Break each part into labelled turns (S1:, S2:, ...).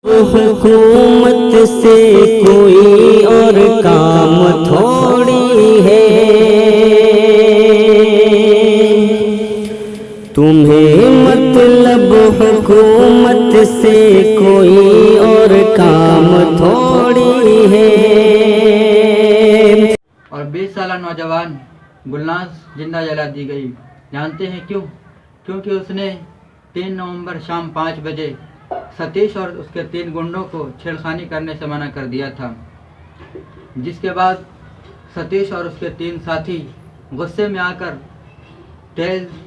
S1: حکومت سے کوئی اور کام تھوڑی ہے، تمہیں مطلب حکومت سے کوئی اور کام تھوڑی ہے۔
S2: اور 20 سالہ نوجوان گلناز زندہ جلا دی گئی۔ جانتے ہیں کیوں؟ کیونکہ اس نے 3 نومبر شام 5 بجے ستیش اور اس کے 3 گنڈوں کو چھیڑخانی کرنے سے منع کر دیا تھا، جس کے بعد ستیش اور اس کے 3 ساتھی غصے میں آ کر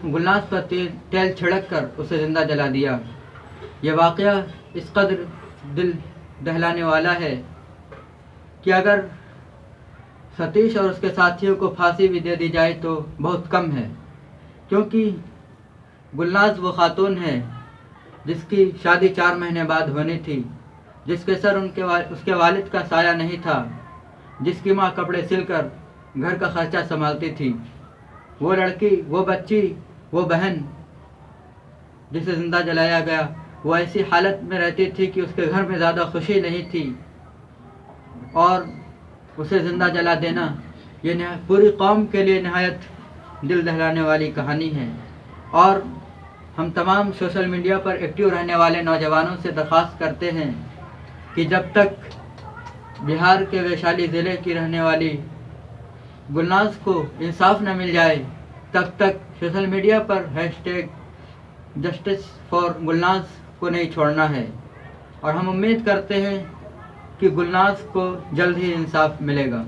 S2: گلناز پر تیل چھڑک کر اسے زندہ جلا دیا۔ یہ واقعہ اس قدر دل دہلانے والا ہے کہ اگر ستیش اور اس کے ساتھیوں کو پھانسی بھی دے دی جائے تو بہت کم ہے، کیونکہ گلناز وہ خاتون ہے جس کی شادی 4 مہینے بعد ہونی تھی، جس کے سر اس کے والد کا سایہ نہیں تھا، جس کی ماں کپڑے سل کر گھر کا خرچہ سنبھالتی تھی۔ وہ لڑکی، وہ بچی، وہ بہن جسے زندہ جلایا گیا، وہ ایسی حالت میں رہتی تھی کہ اس کے گھر میں زیادہ خوشی نہیں تھی، اور اسے زندہ جلا دینا یہ پوری قوم کے لیے نہایت دل دہلانے والی کہانی ہے۔ اور ہم تمام سوشل میڈیا پر ایکٹیو رہنے والے نوجوانوں سے درخواست کرتے ہیں کہ جب تک بہار کے ویشالی ضلع کی رہنے والی گلناز کو انصاف نہ مل جائے تب تک social media per #justice for Gulnaz کو نہیں چھوڑنا ہے، اور ہم امید کرتے ہیں کہ گلناز کو جلد ہی انصاف ملے گا۔